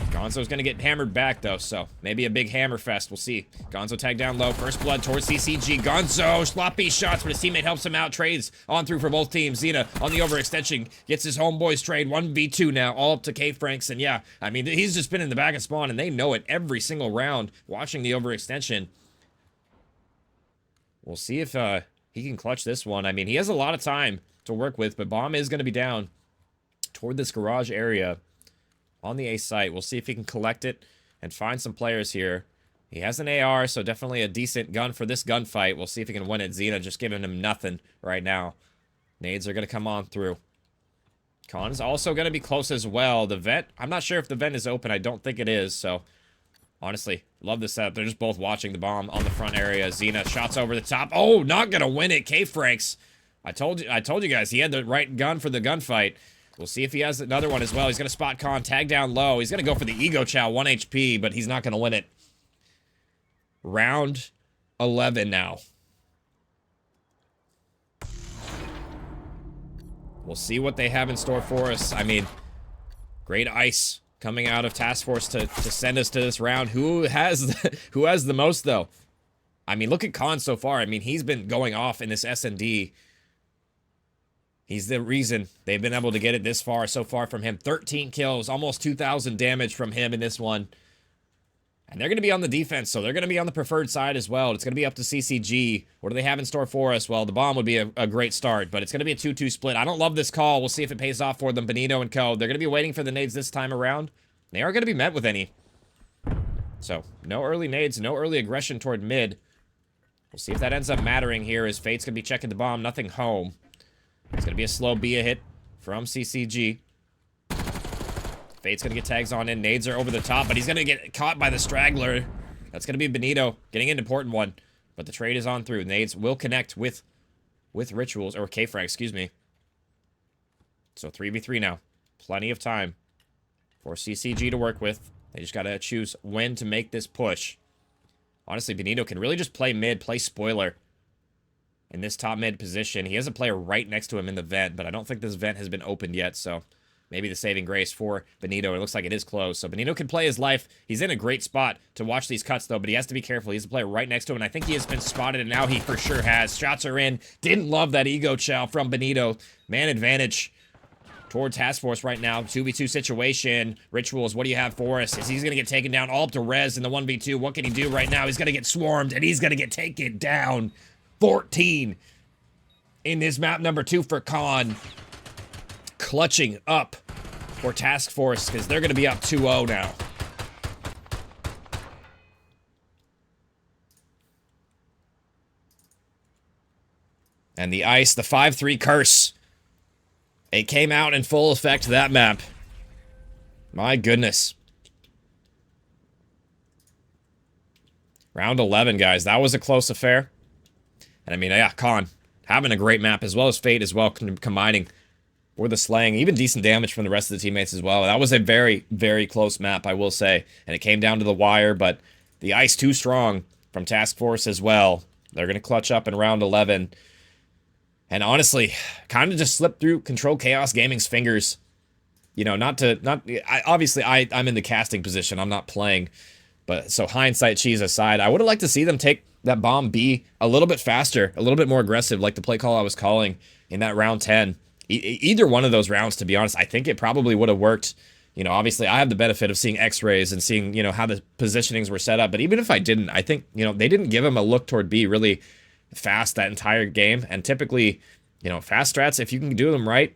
Gonzo's going to get hammered back, though, so maybe a big hammer fest. We'll see. Gonzo tagged down low. First blood towards CCG. Gonzo, sloppy shots, but his teammate helps him out. Trades on through for both teams. Xena on the overextension gets his homeboys trade. 1v2 now, all up to K-Franks. And yeah, I mean, he's just been in the back of spawn, and they know it every single round watching the overextension. We'll see if he can clutch this one. I mean, he has a lot of time to work with, but bomb is going to be down toward this garage area on the A site. We'll see if he can collect it and find some players here. He has an AR, so definitely a decent gun for this gunfight. We'll see if he can win it. Xena just giving him nothing right now. Nades are going to come on through. Khan's also going to be close as well. The vent, I'm not sure if the vent is open. I don't think it is, so honestly, love this setup. They're just both watching the bomb on the front area. Xena shots over the top. Oh, not going to win it. K-Franks. I told you guys, he had the right gun for the gunfight. We'll see if he has another one as well. He's going to spot Khan, tag down low. He's going to go for the Ego Chow, 1 HP, but he's not going to win it. Round 11 now. We'll see what they have in store for us. I mean, great ice coming out of Task Force to send us to this round. Who has the most, though? I mean, look at Khan so far. I mean, he's been going off in this S&D. He's the reason they've been able to get it this far, so far from him. 13 kills, almost 2,000 damage from him in this one. And they're going to be on the defense, so they're going to be on the preferred side as well. It's going to be up to CCG. What do they have in store for us? Well, the bomb would be a great start, but it's going to be a 2-2 split. I don't love this call. We'll see if it pays off for them. Benito and co. They're going to be waiting for the nades this time around. They aren't going to be met with any. So, no early nades, no early aggression toward mid. We'll see if that ends up mattering here as Fate's going to be checking the bomb. Nothing home. It's going to be a slow B hit from CCG. Fate's going to get tags on in. Nades are over the top, but he's going to get caught by the straggler. That's going to be Benito getting an important one. But the trade is on through. Nades will connect with Rituals, or K-Frag, excuse me. So 3v3 now. Plenty of time for CCG to work with. They just got to choose when to make this push. Honestly, Benito can really just play mid, play spoiler in this top mid position. He has a player right next to him in the vent, but I don't think this vent has been opened yet, so maybe the saving grace for Benito. It looks like it is closed, so Benito can play his life. He's in a great spot to watch these cuts, though, but he has to be careful. He has a player right next to him, and I think he has been spotted, and now he for sure has. Shots are in. Didn't love that ego chow from Benito. Man advantage towards Task Force right now. 2v2 situation. Rituals, what do you have for us? Is he's going to get taken down all up to Rez in the 1v2. What can he do right now? He's going to get swarmed, and he's going to get taken down. 14 in this map number 2 for Khan. Clutching up for Task Force because they're going to be up 2-0 now. And the ice, the 5-3 curse. It came out in full effect that map. My goodness. Round 11, guys. That was a close affair. And I mean, yeah, Khan having a great map, as well as Fate as well, combining for the slaying. Even decent damage from the rest of the teammates as well. That was a very, very close map, I will say. And it came down to the wire, but the ice too strong from Task Force as well. They're going to clutch up in round 11. And honestly, kind of just slipped through Control Chaos Gaming's fingers. You know, obviously, I'm in the casting position. I'm not playing. But so hindsight cheese aside, I would have liked to see them take that bomb B a little bit faster, a little bit more aggressive, like the play call I was calling in that round 10. Either one of those rounds, to be honest, I think it probably would have worked. You know, obviously, I have the benefit of seeing X-rays and seeing, you know, how the positionings were set up. But even if I didn't, I think, you know, they didn't give him a look toward B really fast that entire game. And typically, you know, fast strats, if you can do them right,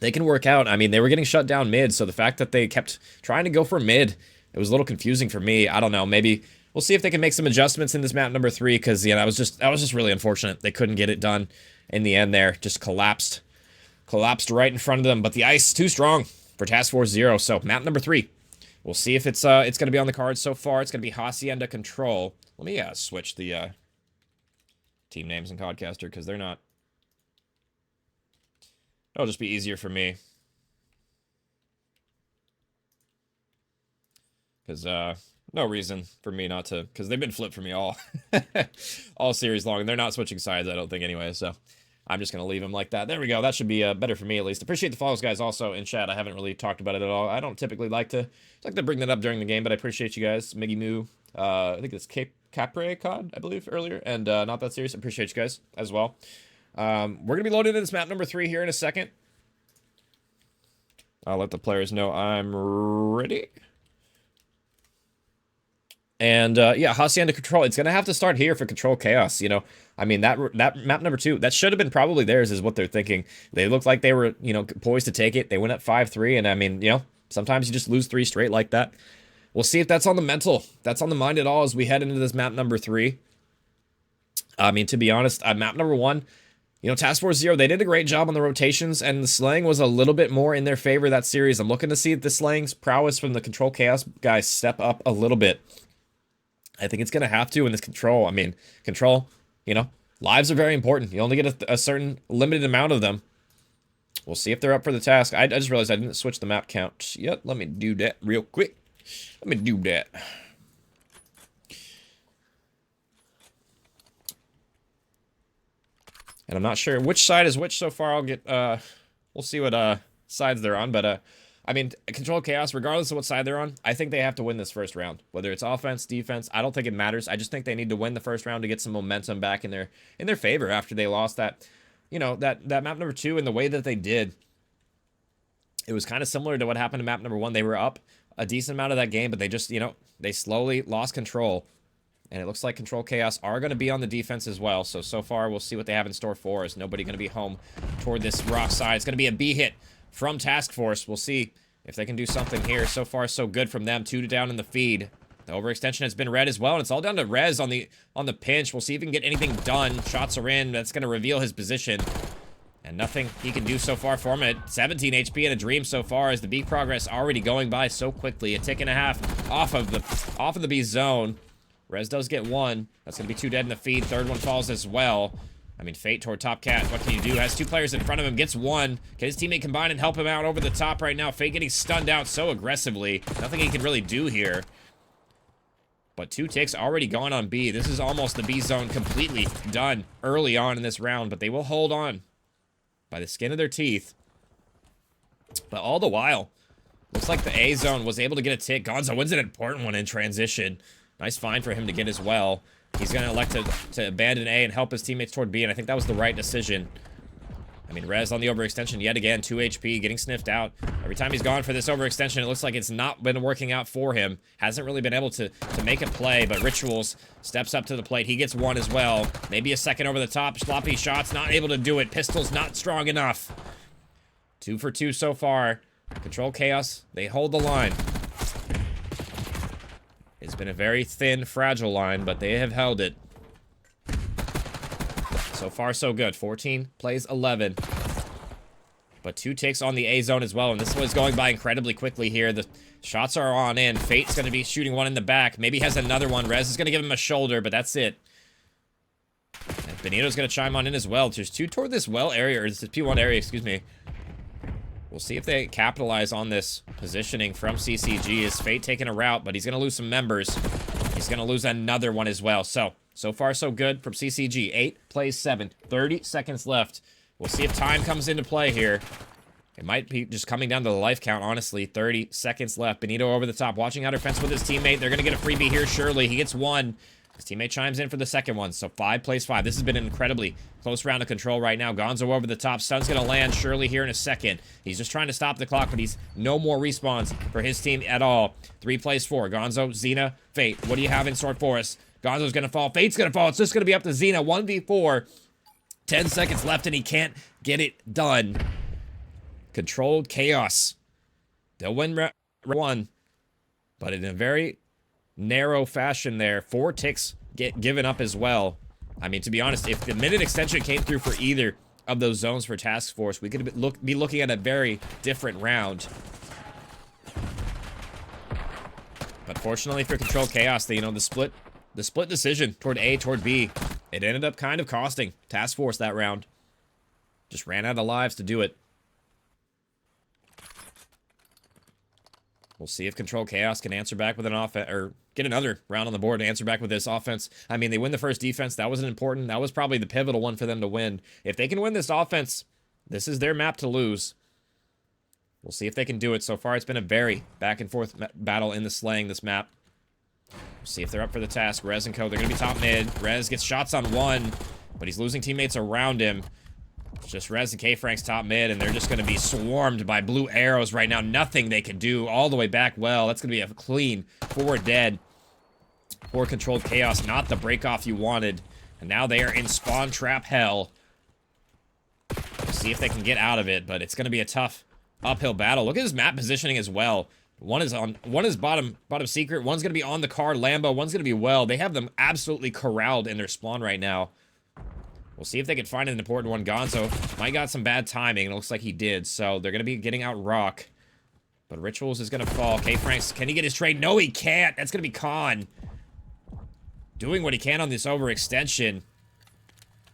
they can work out. I mean, they were getting shut down mid, so the fact that they kept trying to go for mid, it was a little confusing for me. I don't know. Maybe we'll see if they can make some adjustments in this map number 3, because yeah, that was just really unfortunate. They couldn't get it done in the end there. Just collapsed right in front of them. But the ice too strong for Task Force 0. So map number 3. We'll see if it's going to be on the cards so far. It's going to be Hacienda Control. Let me switch the team names in Codcaster, because they're not. It'll just be easier for me. Because, no reason for me not to, because they've been flipped for me all series long, and they're not switching sides, I don't think, anyway, so I'm just going to leave them like that. There we go. That should be better for me, at least. Appreciate the follows, guys, also in chat. I haven't really talked about it at all. I don't typically like to bring that up during the game, but I appreciate you guys. Miggy Moo, I think it's Capre Cod, I believe, earlier, and Not That Serious. Appreciate you guys as well. We're going to be loading into this map number 3 here in a second. I'll let the players know I'm ready. And, yeah, Hacienda Control, it's going to have to start here for Control Chaos, you know. I mean, that map number 2, that should have been probably theirs is what they're thinking. They looked like they were, you know, poised to take it. They went up 5-3, and I mean, you know, sometimes you just lose 3 straight like that. We'll see if that's on the mental, that's on the mind at all as we head into this map number 3. I mean, to be honest, map number 1, you know, Task Force 0, they did a great job on the rotations, and the slaying was a little bit more in their favor that series. I'm looking to see if the slaying's prowess from the Control Chaos guys step up a little bit. I think it's going to have to in this control. I mean, control, you know, lives are very important. You only get a certain limited amount of them. We'll see if they're up for the task. I just realized I didn't switch the map count yet. Let me do that real quick. Let me do that. And I'm not sure which side is which so far. I'll get, we'll see what sides they're on, but I mean, Control Chaos, regardless of what side they're on, I think they have to win this first round. Whether it's offense, defense, I don't think it matters. I just think they need to win the first round to get some momentum back in their favor after they lost that, you know, that map number 2 and the way that they did. It was kind of similar to what happened to map number 1. They were up a decent amount of that game, but they just, you know, they slowly lost control. And it looks like Control Chaos are going to be on the defense as well. So far, we'll see what they have in store for us. Nobody going to be home toward this rock side. It's going to be a B hit from Task Force. We'll see if they can do something here. So far, so good from them. 2 down in the feed. The overextension has been red as well, and it's all down to Rez on the pinch. We'll see if he can get anything done. Shots are in. That's going to reveal his position. And nothing he can do so far for him at 17 HP and a dream so far as the B progress already going by so quickly. A tick and a half off of the B zone. Rez does get 1. That's going to be 2 dead in the feed. Third one falls as well. I mean, Fate toward Top Cat. What can you do? Has 2 players in front of him. Gets 1. Can his teammate combine and help him out over the top right now? Fate getting stunned out so aggressively. Nothing he can really do here. But 2 ticks already gone on B. This is almost the B zone completely done early on in this round. But they will hold on by the skin of their teeth. But all the while, looks like the A zone was able to get a tick. Gonzo wins an important one in transition. Nice find for him to get as well. He's going to elect to abandon A and help his teammates toward B, and I think that was the right decision. I mean, Rez on the overextension yet again, 2 HP, getting sniffed out. Every time he's gone for this overextension, it looks like it's not been working out for him. Hasn't really been able to make a play, but Rituals steps up to the plate. He gets 1 as well. Maybe a second over the top. Sloppy shots, not able to do it. Pistol's not strong enough. 2 for 2 so far. Control Chaos, they hold the line. It's been a very thin, fragile line, but they have held it. So far, so good. 14 plays 11. But 2 ticks on the A zone as well, and this was going by incredibly quickly here. The shots are on in. Fate's going to be shooting one in the back. Maybe has another one. Rez is going to give him a shoulder, but that's it. And Benito's going to chime on in as well. There's 2 toward this well area, or this P1 area, excuse me. We'll see if they capitalize on this positioning from CCG. Is Fate taking a route, but he's going to lose some members. He's going to lose another one as well. So far so good from CCG. 8 plays 7. 30 seconds left. We'll see if time comes into play here. It might be just coming down to the life count, honestly. 30 seconds left. Benito over the top, watching outer fence with his teammate. They're going to get a freebie here, surely. He gets 1. His teammate chimes in for the second one. So 5 plays 5. This has been an incredibly close round of control right now. Gonzo over the top. Stun's going to land surely here in a second. He's just trying to stop the clock, but he's no more respawns for his team at all. 3 plays 4. Gonzo, Xena, Fate. What do you have in store for us? Gonzo's going to fall. Fate's going to fall. It's just going to be up to Xena. 1v4. 10 seconds left, and he can't get it done. Controlled chaos. They'll win round 1, but in a very narrow fashion there. 4 ticks get given up as well. I mean, to be honest, if the minute extension came through for either of those zones for Task Force, we could be looking at a very different round. But fortunately for Controlled Chaos, the split decision toward A, toward B, it ended up kind of costing Task Force that round. Just ran out of lives to do it. We'll see if Control Chaos can answer back with an offense, or get another round on the board to answer back with this offense. I mean, they win the first defense. That wasn't important. That was probably the pivotal one for them to win. If they can win this offense, this is their map to lose. We'll see if they can do it. So far, it's been a very back-and-forth battle in the slaying this map. We'll see if they're up for the task. Rez and Co, they're going to be top mid. Rez gets shots on 1, but he's losing teammates around him. It's just Rez and K-Frank's top mid, and they're just going to be swarmed by blue arrows right now. Nothing they can do all the way back well. That's going to be a clean 4 dead. 4 Controlled Chaos, not the break-off you wanted. And now they are in spawn trap hell. We'll see if they can get out of it, but it's going to be a tough uphill battle. Look at his map positioning as well. One is bottom secret. One's going to be on the car Lambo. One's going to be well. They have them absolutely corralled in their spawn right now. We'll see if they can find an important one. Gonzo might got some bad timing, and it looks like he did. So they're going to be getting out Rock. But Rituals is going to fall. K-Franks, can he get his trade? No, he can't. That's going to be Khan. Doing what he can on this overextension.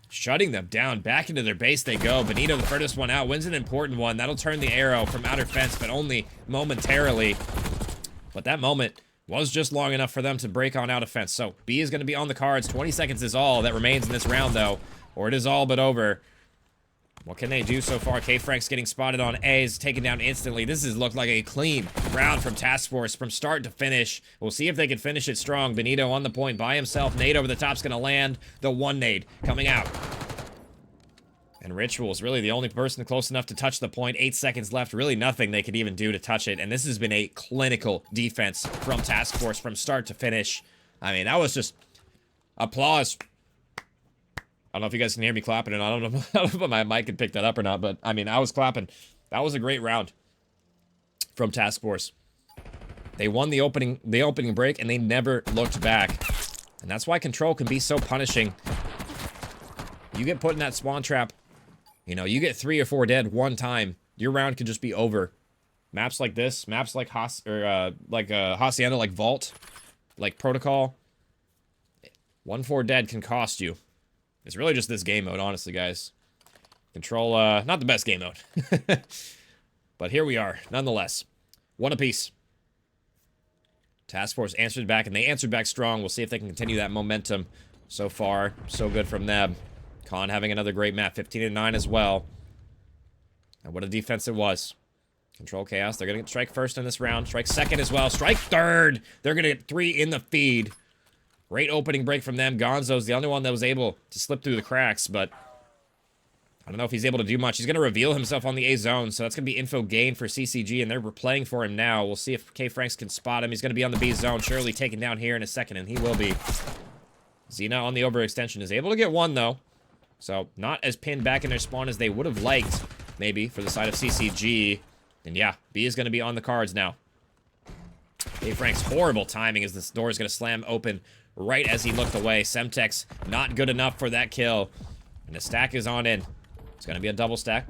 Shutting them down. Back into their base they go. Benito, the furthest one out, wins an important one. That'll turn the arrow from outer fence, but only momentarily. But that moment was just long enough for them to break on out of fence. So B is going to be on the cards. 20 seconds is all that remains in this round, though. Or it is all but over. What can they do so far? K-Frank's getting spotted on A, is taken down instantly. This has looked like a clean round from Task Force from start to finish. We'll see if they can finish it strong. Benito on the point by himself. Nade over the top's going to land. The 1 nade coming out. And Ritual's really the only person close enough to touch the point. 8 seconds left. Really nothing they could even do to touch it. And this has been a clinical defense from Task Force from start to finish. I mean, that was just applause. I don't know if you guys can hear me clapping, and I don't know if my mic could pick that up or not, but, I mean, I was clapping. That was a great round from Task Force. They won the opening break, and they never looked back. And that's why Control can be so punishing. You get put in that spawn trap, you know, you get 3 or 4 dead one time, your round could just be over. Maps like this, maps like Hacienda, like Vault, like Protocol, 1-4 dead can cost you. It's really just this game mode, honestly, guys. Control, not the best game mode. But here we are, nonetheless. 1 apiece. Task Force answered back, and they answered back strong. We'll see if they can continue that momentum. So far, so good from them. Khan having another great map, 15-9 as well. And what a defense it was. Control Chaos, they're going to get strike first in this round. Strike second as well. Strike third! They're going to get 3 in the feed. Great opening break from them. Gonzo's the only one that was able to slip through the cracks, but I don't know if he's able to do much. He's going to reveal himself on the A zone, so that's going to be info gain for CCG, and they're playing for him now. We'll see if K-Franks can spot him. He's going to be on the B zone, surely taken down here in a second, and he will be. Xena on the overextension is able to get 1, though. So not as pinned back in their spawn as they would have liked, maybe, for the side of CCG. And yeah, B is going to be on the cards now. K-Frank's horrible timing as this door is going to slam open right as he looked away. Semtex not good enough for that kill. And the stack is on in. It's going to be a double stack.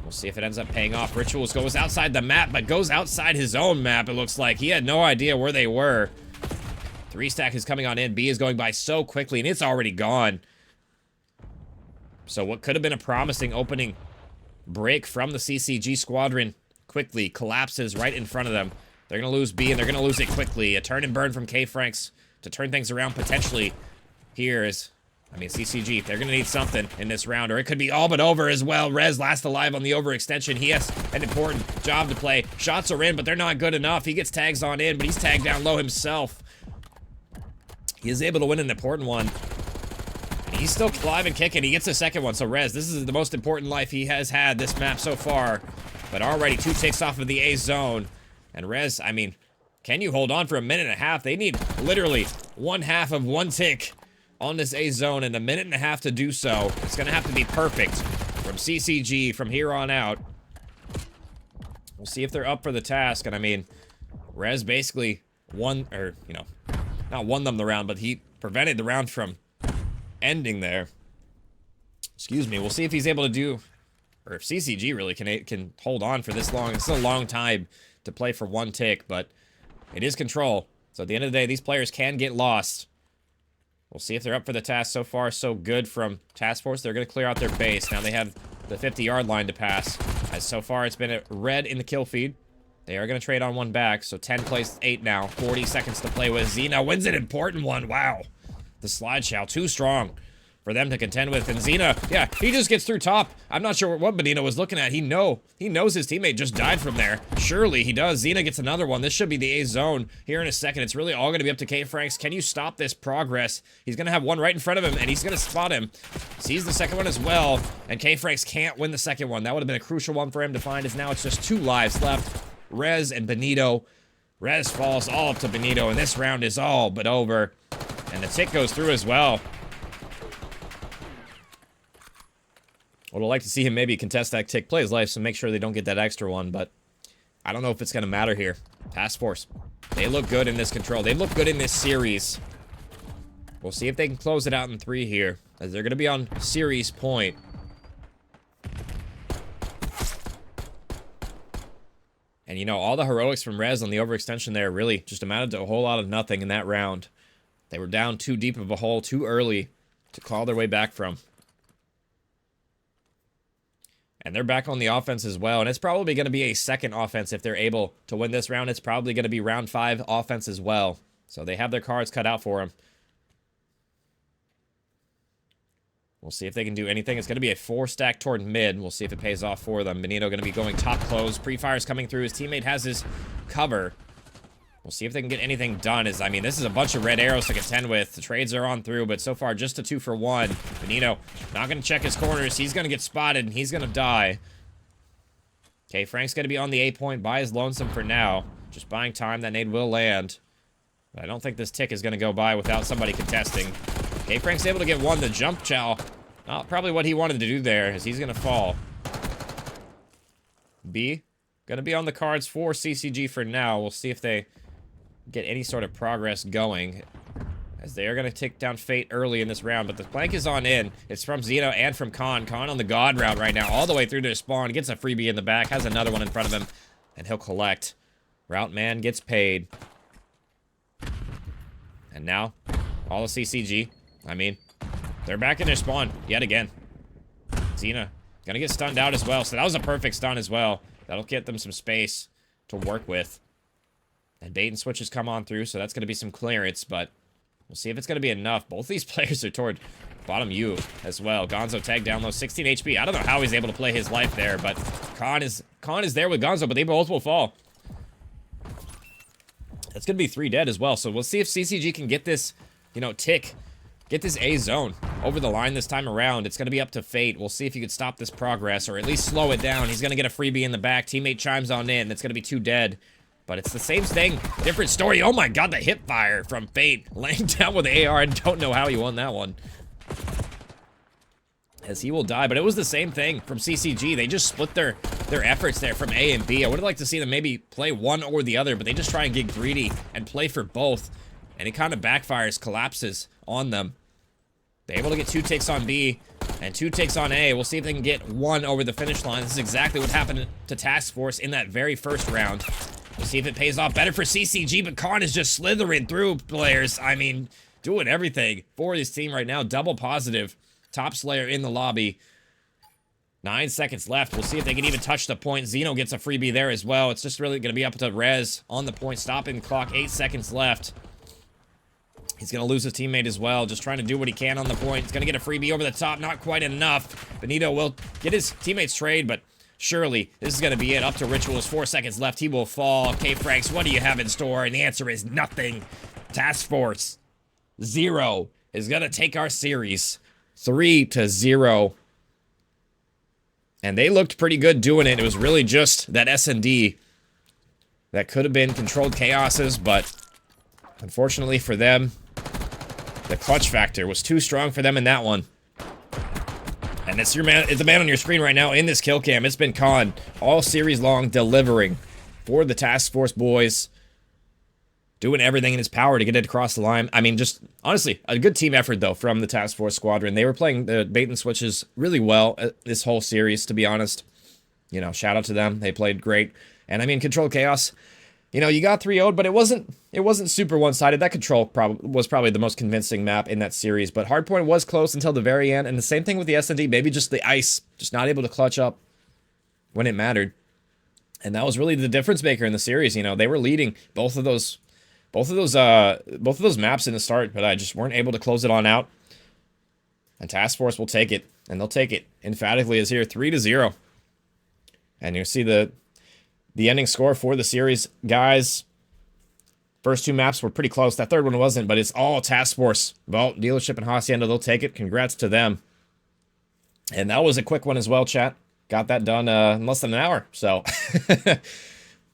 We'll see if it ends up paying off. Rituals goes outside the map, but goes outside his own map, it looks like. He had no idea where they were. 3-stack is coming on in. B is going by so quickly, and it's already gone. So what could have been a promising opening break from the CCG squadron quickly collapses right in front of them. They're going to lose B, and they're going to lose it quickly. A turn and burn from K-Franks to turn things around potentially. Here is... I mean, CCG, they're going to need something in this round, or it could be all but over as well. Rez last alive on the overextension. He has an important job to play. Shots are in, but they're not good enough. He gets tags on in, but he's tagged down low himself. He is able to win an important one. And he's still alive and kicking. He gets a second one. So Rez, this is the most important life he has had this map so far. But already 2 ticks off of the A zone. And Rez, I mean, can you hold on for a minute and a half? They need literally 1/2 of 1 tick on this A zone in a minute and a half to do so. It's going to have to be perfect from CCG from here on out. We'll see if they're up for the task. And I mean, Rez basically won, or, you know, not won them the round, but he prevented the round from ending there. Excuse me. We'll see if he's able to do, or if CCG really can hold on for this long. It's a long time to play for 1 tick, but it is control. So at the end of the day, these players can get lost. We'll see if they're up for the task. So far, so good from Task Force. They're going to clear out their base. Now they have the 50-yard line to pass. As so far, it's been a red in the kill feed. They are going to trade on 1 back. So 10 plays 8 now. 40 seconds to play with. Xena wins an important one. Wow. The slide shell, too strong for them to contend with. And Xena, yeah, he just gets through top. I'm not sure what Benito was looking at. He knows his teammate just died from there. Surely he does. Xena gets another one. This should be the A zone here in a second. It's really all going to be up to K-Franks. Can you stop this progress? He's going to have one right in front of him, and he's going to spot him. Sees the second one as well, and K-Franks can't win the second one. That would have been a crucial one for him to find, as now it's just 2 lives left. Rez and Benito. Rez falls all up to Benito, and this round is all but over. And the tick goes through as well. Would have liked to see him maybe contest that tick, play his life, so make sure they don't get that extra one, but I don't know if it's going to matter here. Task Force, they look good in this control. They look good in this series. We'll see if they can close it out in 3 here, as they're going to be on series point. And, you know, all the heroics from Rez on the overextension there really just amounted to a whole lot of nothing in that round. They were down too deep of a hole too early to claw their way back from. And they're back on the offense as well. And it's probably going to be a second offense if they're able to win this round. It's probably going to be round 5 offense as well. So they have their cards cut out for them. We'll see if they can do anything. It's going to be a 4-stack toward mid. We'll see if it pays off for them. Benito going to be going top close. Pre-fire's coming through. His teammate has his cover. We'll see if they can get anything done. I mean, this is a bunch of red arrows to contend with. The trades are on through, but so far just a 2 for 1. Benito not going to check his corners. He's going to get spotted, and he's going to die. Okay, Frank's going to be on the A point by his lonesome for now. Just buying time. That nade will land. But I don't think this tick is going to go by without somebody contesting. Okay, Frank's able to get 1. The jump chow. Not probably what he wanted to do there, as he's going to fall. B. Going to be on the cards for CCG for now. We'll see if they get any sort of progress going, as they are going to take down Fate early in this round. But the flank is on in. It's from Zeno and from Khan. Khan on the God route right now, all the way through to his spawn. Gets a freebie in the back, has another one in front of him, and he'll collect. Route man gets paid. And now, all the CCG, I mean, they're back in their spawn yet again. Xena gonna get stunned out as well, so that was a perfect stun as well. That'll get them some space to work with. And bait and switches come on through, so that's going to be some clearance, but we'll see if it's going to be enough. Both these players are toward bottom U as well. Gonzo tagged down low, 16 HP. I don't know how he's able to play his life there, but Khan is there with Gonzo, but they both will fall. That's going to be 3 dead as well, so we'll see if CCG can get this, you know, tick, get this A zone over the line this time around. It's going to be up to Fate. We'll see if he can stop this progress, or at least slow it down. He's going to get a freebie in the back. Teammate chimes on in. It's going to be 2 dead. But it's the same thing, different story. Oh my god, the hip fire from Fate. Laying down with the AR. I don't know how he won that one, as he will die. But it was the same thing from CCG. They just split their efforts there from A and B. I would have liked to see them maybe play one or the other, but they just try and get greedy and play for both. And it kind of backfires, collapses on them. They're able to get 2 ticks on B and 2 ticks on A. We'll see if they can get 1 over the finish line. This is exactly what happened to Task Force in that very first round. We'll see if it pays off better for CCG, but Khan is just slithering through players. I mean, doing everything for his team right now. Double positive. Top Slayer in the lobby. 9 seconds left. We'll see if they can even touch the point. Zeno gets a freebie there as well. It's just really going to be up to Rez on the point. Stopping the clock. 8 seconds left. He's going to lose his teammate as well. Just trying to do what he can on the point. He's going to get a freebie over the top. Not quite enough. Benito will get his teammate's trade, but surely this is going to be it. Up to Rituals. 4 seconds left. He will fall. K-Franks, what do you have in store? And the answer is nothing. Task Force 0 is going to take our series 3-0. And they looked pretty good doing it. It was really just that S&D that could have been controlled chaoses, but unfortunately for them, the clutch factor was too strong for them in that one. And it's your man, it's the man on your screen right now in this kill cam. It's been Khan all series long delivering for the Task Force boys. Doing everything in his power to get it across the line. I mean, just honestly, a good team effort, though, from the Task Force squadron. They were playing the bait and switches really well this whole series, to be honest. You know, shout out to them. They played great. And I mean, Control Chaos, you know, you got 3-0'd, but it wasn't super one-sided. That Control was probably the most convincing map in that series. But Hardpoint was close until the very end. And the same thing with the S&D. Maybe just the ice. Just not able to clutch up when it mattered. And that was really the difference maker in the series. You know, they were leading both of those maps in the start, but I just weren't able to close it on out. And Task Force will take it, and they'll take it emphatically as here, 3-0. And you see the ending score for the series, guys. First 2 maps were pretty close. That third one wasn't, but it's all Task Force. Well, Dealership and Hacienda, they'll take it. Congrats to them. And that was a quick one as well, chat. Got that done in less than an hour, so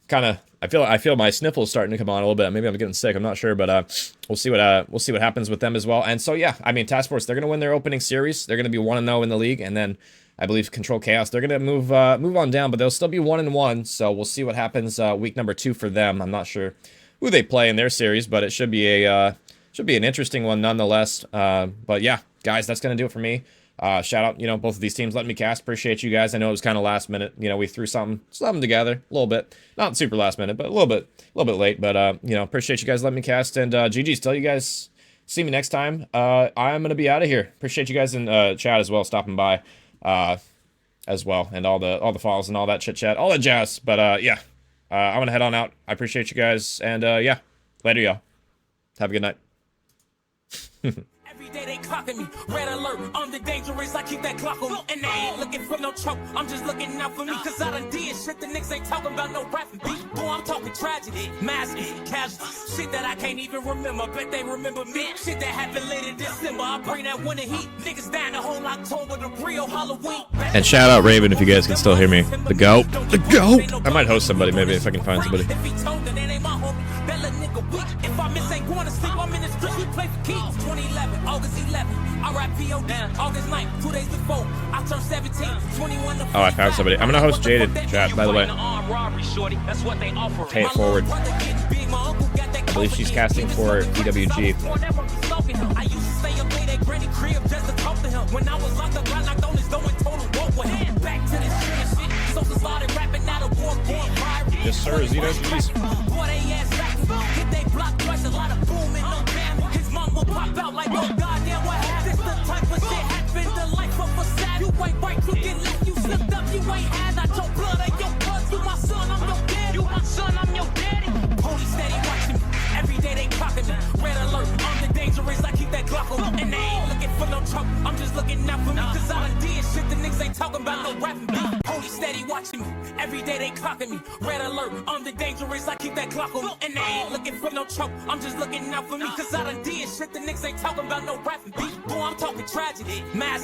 kind of. I feel my sniffles starting to come on a little bit. Maybe I'm getting sick. I'm not sure, but we'll see what happens with them as well. And so yeah, I mean, Task Force, they're gonna win their opening series. They're gonna be 1-0 in the league, and then I believe Control Chaos, they're gonna move on down, but they'll still be 1-1. So we'll see what happens week number 2 for them. I'm not sure who they play in their series, but it should be an interesting one nonetheless. But yeah, guys, that's gonna do it for me. Shout out, you know, both of these teams letting me cast. Appreciate you guys. I know it was kind of last minute. You know, we threw something together a little bit. Not super last minute, but a little bit late. But, you know, appreciate you guys letting me cast. And GG's, till you guys see me next time. I'm going to be out of here. Appreciate you guys in chat as well, stopping by as well. And all the follows and all that chit-chat, all that jazz. But, yeah, I'm going to head on out. I appreciate you guys. And, yeah, later, y'all. Have a good night. Every day they clocking me, red alert, I'm the dangerous, I keep that clock on me. And they ain't looking for no trouble, I'm just looking out for me. Cause I done did shit, the niggas ain't talking about no rapping beat. Boy, I'm talking tragedy, massive, casualty. Shit that I can't even remember, bet they remember me. Shit that happened later December, I bring that winter heat. Niggas down the whole October, the real Halloween. And shout out Raven if you guys can still hear me. The GOAT. The GOAT! I might host somebody maybe if I can find somebody. If he told that ain't my homie, that little nigga weak. If I miss ain't going to sleep, I'm in the street, we play for keeps. 2011, August 11th, I rap POD, August 9th, 2 days before, I turned 17, 21 to 45. Oh, I found somebody. I'm gonna host Jaded, chat, by the way. Pay it forward. I believe she's casting for EWG. I used to stay up late at Granny crib just to talk to him. When I was locked up, I knocked on his door and told him what with him. Back to this shit, so started rapping out of war, viral. Yes, sir, Zeno, please. Boy, they ass back, hit they block twice, a lot of booming, no damn. His mom will pop out like, oh goddamn, what happened? This the type of shit happened, the life of a sad. You ain't right to get left, you slipped up, you ain't had out your blood and your blood. You my son, I'm your daddy. You my son, I'm your daddy. Police steady watching me, every day they clocking me. Red alert, I'm the dangerous, I keep that Glock on me. And they ain't looking for no trouble, I'm just looking out for me. Cause I done did shit, the niggas ain't talking about no rapping beat. Police steady watching me, every day they clocking me. Red alert, I'm the dangerous, I keep that Glock on me. And they ain't looking for no trouble, I'm just looking out for me. Cause I done did shit, the niggas ain't talking about no rapping beat. Boy, I'm talking tragedy, massive.